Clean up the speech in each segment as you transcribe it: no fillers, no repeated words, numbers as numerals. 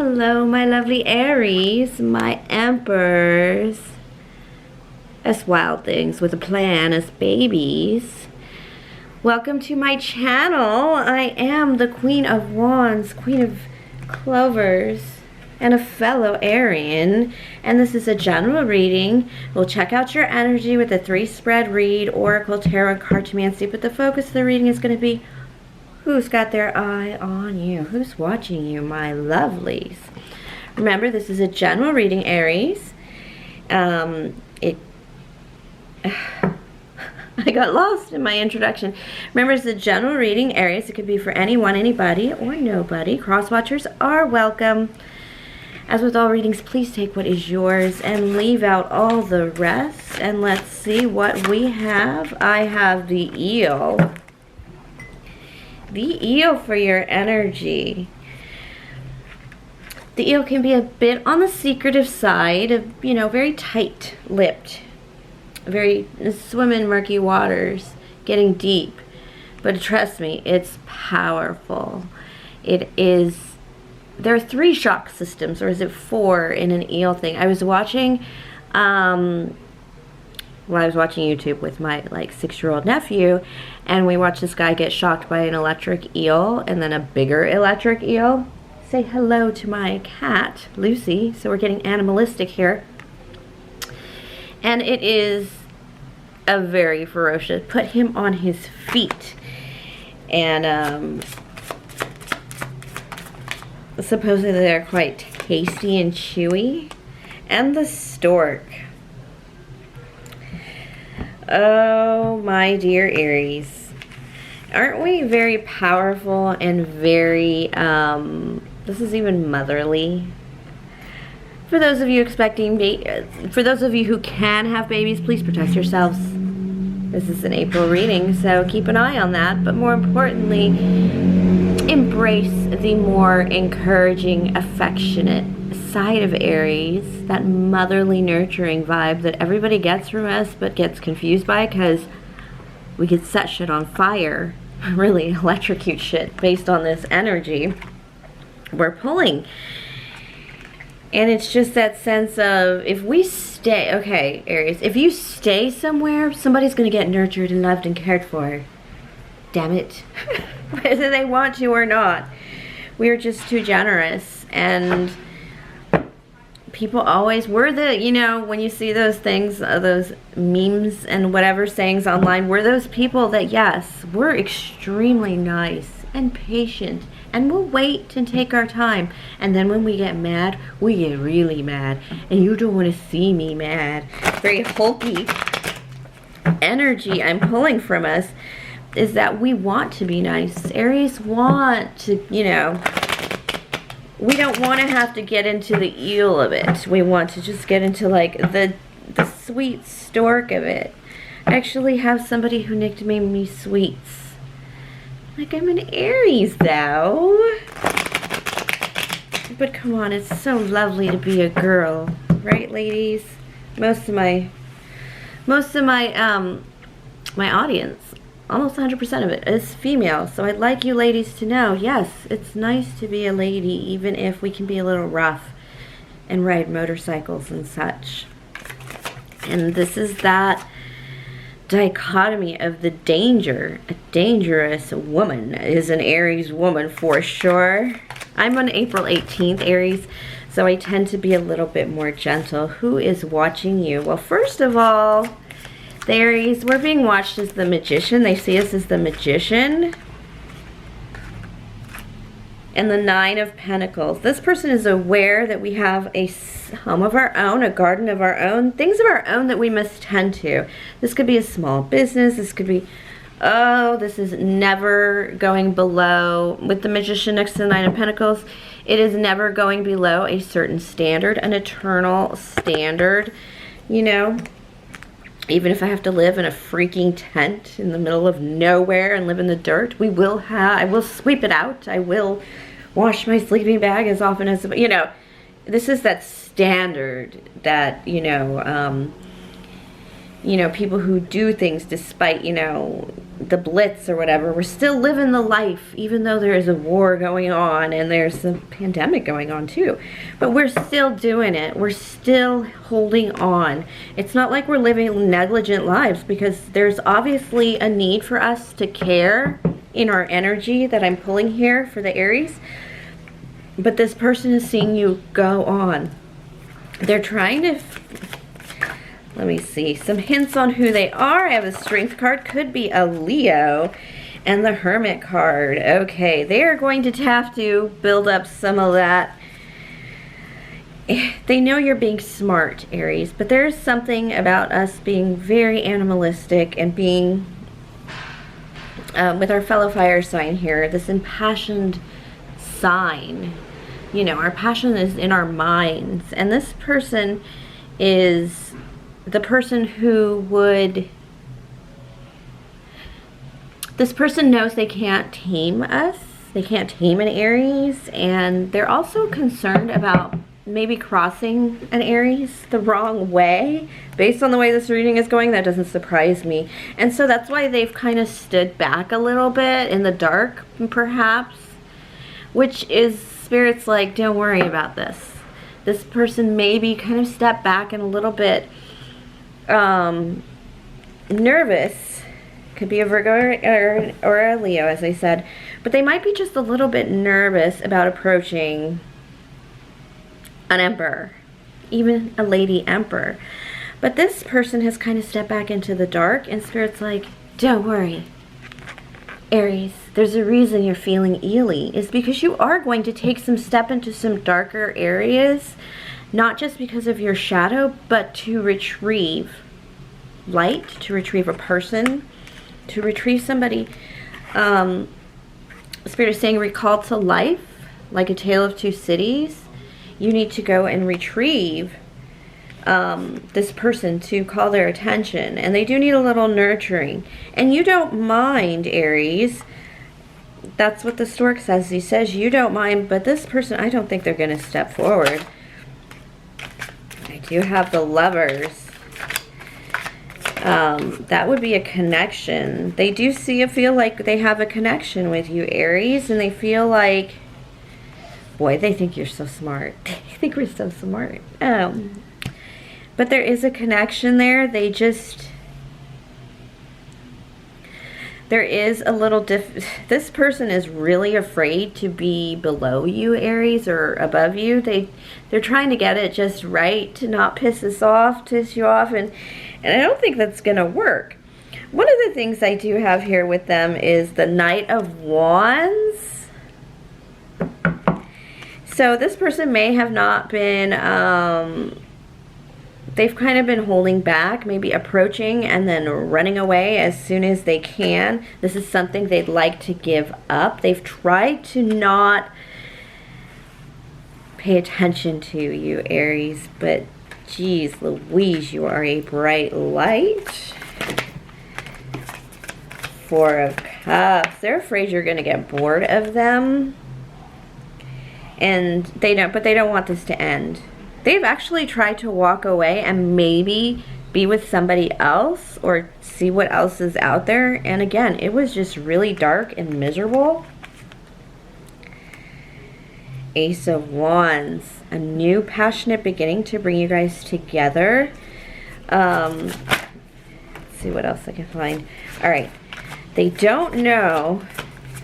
Hello, my lovely Aries, my emperors, us wild things with a plan, as babies. Welcome to my channel. I am the Queen of Wands, Queen of Clovers, and a fellow Arian. And this is a general reading. We'll check out your energy with a 3-spread read, Oracle, Tarot, Cartomancy. But the focus of the reading is going to be who's got their eye on you? Who's watching you, my lovelies? Remember, this is a general reading, Aries. I got lost in my introduction. Remember, it's a general reading, Aries. It could be for anyone, anybody, or nobody. Cross-watchers are welcome. As with all readings, please take what is yours and leave out all the rest. And let's see what we have. I have the eel. The eel for your energy. The eel can be a bit on the secretive side of, very tight-lipped. Very swim in murky waters, getting deep. But trust me, it's powerful. It is. There are 3 shock systems, or is it 4 in an eel thing? I was watching, I was watching YouTube with my 6-year-old nephew, and we watched this guy get shocked by an electric eel and then a bigger electric eel. Say hello to my cat, Lucy. So we're getting animalistic here. And it is a very ferocious, put him on his feet. And supposedly they're quite tasty and chewy. And the stork. Oh, my dear Aries. Aren't we very powerful and very, this is even motherly? For those of you expecting, for those of you who can have babies, please protect yourselves. This is an April reading, so keep an eye on that. But more importantly, embrace the more encouraging, affectionate side of Aries, that motherly, nurturing vibe that everybody gets from us but gets confused by because we could set shit on fire, really electrocute shit based on this energy we're pulling. And it's just that sense of, if we stay, okay, Aries, if you stay somewhere, somebody's going to get nurtured and loved and cared for. Damn it. Whether they want to or not. We're just too generous. And people always, we're the, when you see those things, those memes and whatever sayings online, we're those people that, yes, we're extremely nice and patient. And we'll wait and take our time. And then when we get mad, we get really mad. And you don't want to see me mad. Very hulky energy I'm pulling from us is that we want to be nice. Aries want to, we don't want to have to get into the eel of it. We want to just get into the sweet stork of it. I actually have somebody who nicknamed me Sweets. I'm an Aries, though. But come on, it's so lovely to be a girl, right, ladies? Most of my my audience, almost 100% of it, is female. So I'd like you ladies to know, yes, it's nice to be a lady, even if we can be a little rough and ride motorcycles and such. And this is that dichotomy of the danger. A dangerous woman is an Aries woman for sure. I'm on April 18th, Aries, so I tend to be a little bit more gentle. Who is watching you? Well, first of all, the Aries, we're being watched as the magician. They see us as the magician. And the 9 of Pentacles. This person is aware that we have a home of our own, a garden of our own, things of our own that we must tend to. This could be a small business. This could be, this is never going below, with the Magician next to the 9 of Pentacles, it is never going below a certain standard, an eternal standard, Even if I have to live in a freaking tent in the middle of nowhere and live in the dirt, I will sweep it out. I will wash my sleeping bag as often as, this is that standard that, people who do things despite, the blitz or whatever. We're still living the life, even though there is a war going on and there's a pandemic going on too. But we're still doing it. We're still holding on. It's not like we're living negligent lives, because there's obviously a need for us to care in our energy that I'm pulling here for the Aries. But this person is seeing you go on. They're trying to... Let me see some hints on who they are. I have the Strength card, could be a Leo, and the Hermit card. Okay, they are going to have to build up some of that. They know you're being smart, Aries, but there's something about us being very animalistic and being, with our fellow fire sign here, this impassioned sign. You know, our passion is in our minds, and this person is the person who would, this person knows they can't tame us. They can't tame an Aries, and they're also concerned about maybe crossing an Aries the wrong way. Based on the way this reading is going, that doesn't surprise me. And so that's why they've kind of stood back a little bit in the dark, perhaps, which is Spirit's like, don't worry about this. This person maybe kind of stepped back and a little bit nervous. Could be a Virgo or a Leo, as I said, but they might be just a little bit nervous about approaching an emperor, even a lady emperor. But this person has kind of stepped back into the dark, and Spirit's like, don't worry, Aries, there's a reason you're feeling eely. Is because you are going to take some step into some darker areas, not just because of your shadow, but to retrieve light, to retrieve a person, to retrieve somebody. Spirit is saying recall to life, like a tale of two cities. You need to go and retrieve this person to call their attention, and they do need a little nurturing. And you don't mind, Aries. That's what the stork says. He says you don't mind, but this person, I don't think they're going to step forward. I do have the Lovers. That would be a connection. They do feel like they have a connection with you, Aries, and they feel like, boy, they think you're so smart. They think we're so smart. But there is a connection there. They just, there is a little this person is really afraid to be below you, Aries, or above you. They're trying to get it just right, to not piss you off, and I don't think that's gonna work. One of the things I do have here with them is the Knight of Wands. So this person may have not been, they've kind of been holding back, maybe approaching and then running away as soon as they can. This is something they'd like to give up. They've tried to not pay attention to you, Aries, but geez Louise, you are a bright light. Four of Cups. They're afraid you're going to get bored of them. And they don't want this to end. They've actually tried to walk away and maybe be with somebody else or see what else is out there. And again, it was just really dark and miserable. Ace of Wands. A new passionate beginning to bring you guys together. Let's see what else I can find. All right. They don't know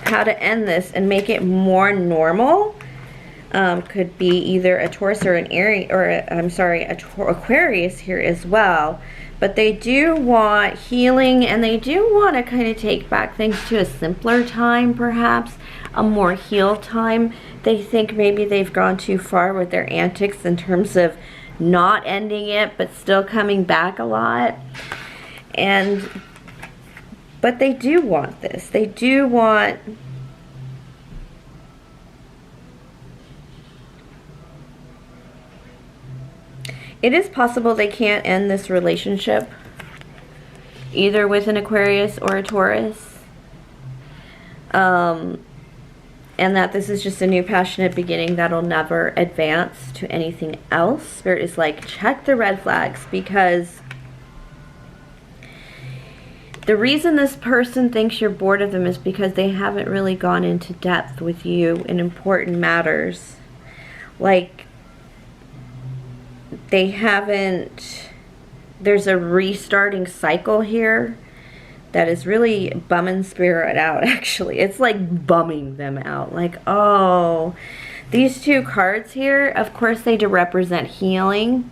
how to end this and make it more normal. Could be either a Taurus or an Aries, or Aquarius here as well. But they do want healing, and they do want to kind of take back things to a simpler time, perhaps a more healed time. They think maybe they've gone too far with their antics in terms of not ending it, but still coming back a lot. But they do want this. They do want... It is possible they can't end this relationship, either with an Aquarius or a Taurus. And that this is just a new passionate beginning that'll never advance to anything else. Spirit is like, check the red flags, because The reason this person thinks you're bored of them is because they haven't really gone into depth with you in important matters. Like, they haven't, there's a restarting cycle here that is really bumming spirit out, actually. It's like bumming them out. Like, oh, these two cards here, of course they do represent healing.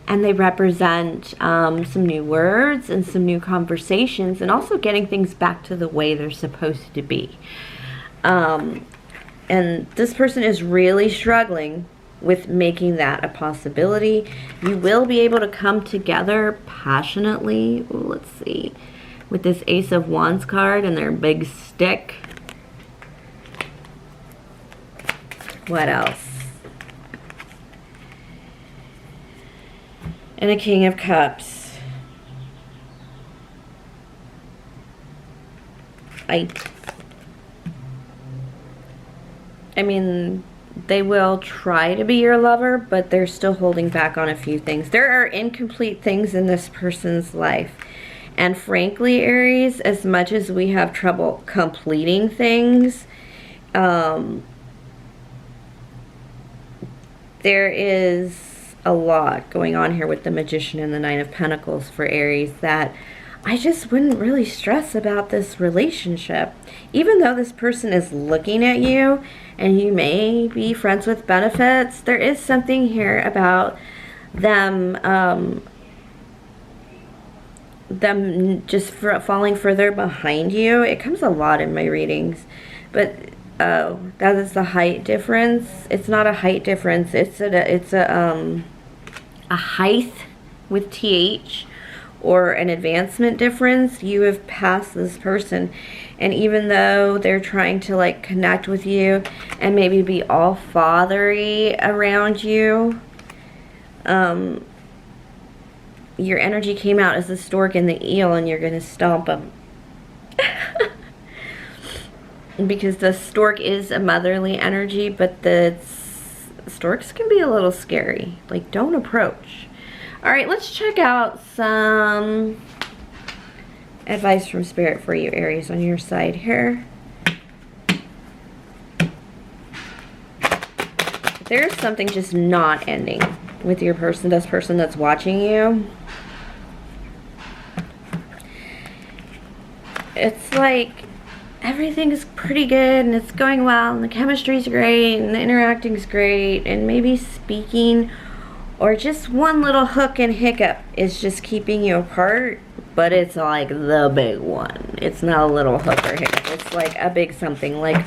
And they represent some new words and some new conversations, and also getting things back to the way they're supposed to be. And this person is really struggling with making that a possibility. You will be able to come together passionately. Ooh, let's see. With this Ace of Wands card and their big stick. What else? And a King of Cups. I mean, they will try to be your lover, but they're still holding back on a few things. There are incomplete things in this person's life. And frankly, Aries, as much as we have trouble completing things, there is a lot going on here with the Magician and the Nine of Pentacles for Aries that I just wouldn't really stress about this relationship. Even though this person is looking at you and you may be friends with benefits, there is something here about them just falling further behind you. It comes a lot in my readings, but oh, that is the height difference. It's not a height difference. It's a height with TH, or an advancement difference. You have passed this person, and even though they're trying to like connect with you and maybe be all fathery around you, your energy came out as the stork and the eel, and you're gonna stomp them. Because the stork is a motherly energy, but the storks can be a little scary. Like, don't approach. All right, let's check out some advice from Spirit for you, Aries, on your side here. There's something just not ending with your person, this person that's watching you. It's like everything's pretty good and it's going well and the chemistry's great and the interacting's great, and maybe speaking or just one little hook and hiccup is just keeping you apart, but it's like the big one. It's not a little hook or hiccup. It's like a big something, like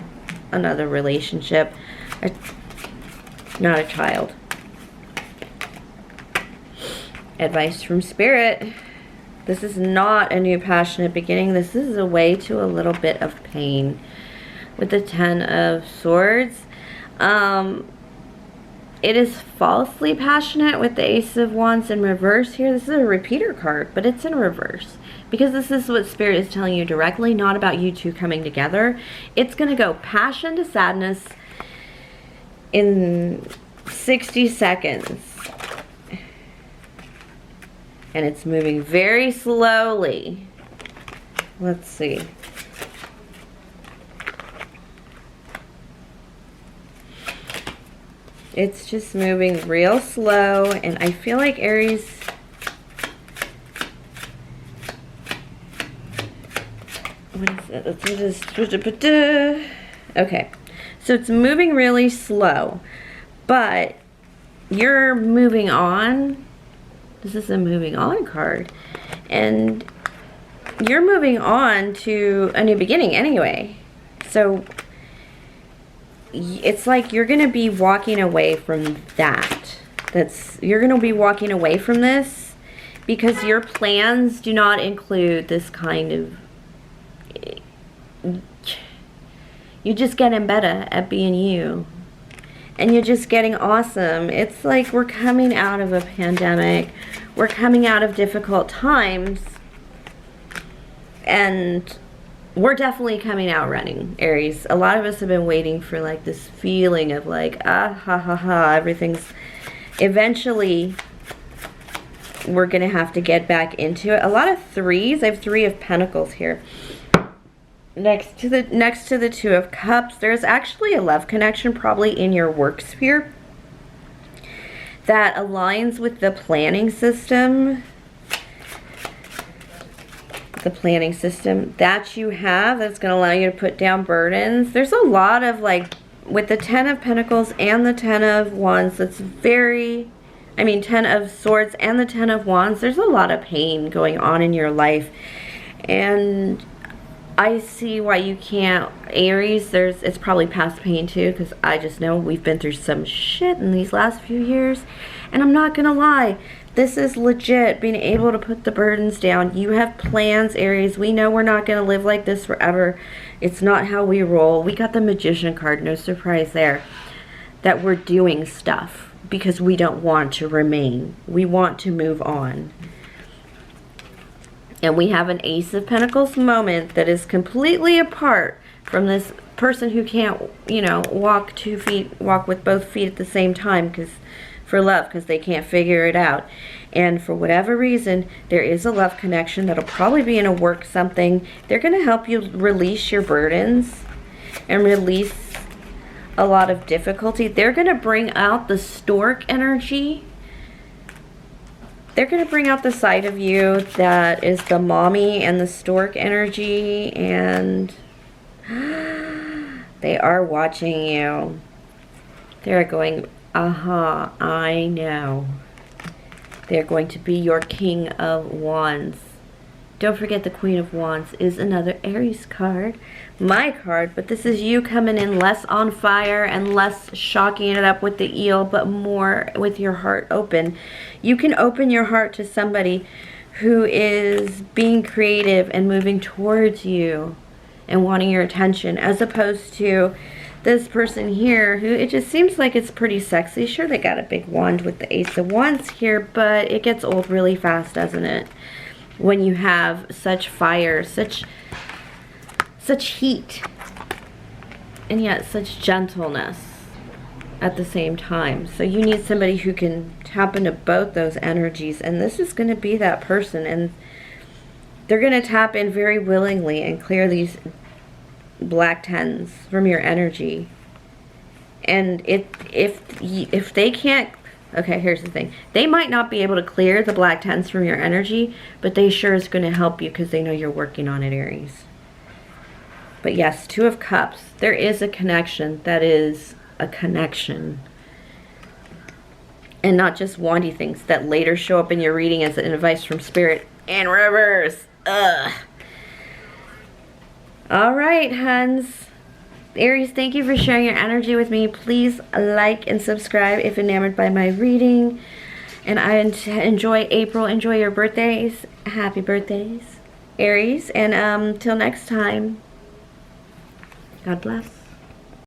another relationship, not a child. Advice from Spirit. This is not a new passionate beginning. This is a way to a little bit of pain. With the Ten of Swords. It is falsely passionate with the Ace of Wands in reverse here. This is a repeater card, but it's in reverse. Because this is what Spirit is telling you directly, not about you two coming together. It's going to go passion to sadness in 60 seconds. And it's moving very slowly. Let's see. It's just moving real slow, and I feel like Aries, what is it? Okay, so it's moving really slow, but you're moving on. This is a moving on card, and you're moving on to a new beginning anyway. So it's like you're going to be walking away from that. You're going to be walking away from this because your plans do not include this kind of, you're just getting better at being you. And you're just getting awesome. It's like we're coming out of a pandemic. We're coming out of difficult times. And we're definitely coming out running, Aries. A lot of us have been waiting for like this feeling of like, ah, ha, ha, ha, everything's eventually we're going to have to get back into it. A lot of threes. I have 3 of Pentacles here. Next to the 2 of Cups, there's actually a love connection probably in your work sphere that aligns with the planning system. The planning system that you have that's going to allow you to put down burdens. There's a lot of, like, with the 10 of Pentacles and the 10 of Wands, that's very, I mean 10 of Swords and the 10 of Wands, there's a lot of pain going on in your life. And I see why you can't, Aries, it's probably past pain too, because I just know we've been through some shit in these last few years. And I'm not going to lie, this is legit, being able to put the burdens down. You have plans, Aries. We know we're not going to live like this forever. It's not how we roll. We got the Magician card, no surprise there. That we're doing stuff because we don't want to remain. We want to move on. And we have an Ace of Pentacles moment that is completely apart from this person who can't, you know, walk with both feet at the same time for love, because they can't figure it out. And for whatever reason, there is a love connection that'll probably be in a work something. They're going to help you release your burdens and release a lot of difficulty. They're going to bring out the stork energy. They're going to bring out the side of you that is the mommy and the stork energy, and they are watching you. They're going, I know. They're going to be your King of Wands. Don't forget the Queen of Wands is another Aries card. My card, but this is you coming in less on fire and less shocking it up with the eel, but more with your heart open. You can open your heart to somebody who is being creative and moving towards you and wanting your attention, as opposed to this person here who, it just seems like it's pretty sexy. Sure, they got a big wand with the Ace of Wands here, but it gets old really fast, doesn't it? When you have such fire, such heat, and yet such gentleness at the same time. So you need somebody who can tap into both those energies, and this is going to be that person, and they're going to tap in very willingly and clear these black tens from your energy. And if they can't, okay, here's the thing, they might not be able to clear the black tens from your energy, but they sure is going to help you because they know you're working on it, Aries. But yes, 2 of Cups, there is a connection that is a connection, and not just wandy things that later show up in your reading as an advice from Spirit in reverse. Ugh. All right, huns. Aries, thank you for sharing your energy with me. Please like and subscribe if enamored by my reading. And I enjoy April. Enjoy your birthdays. Happy birthdays, Aries. And till next time, God bless.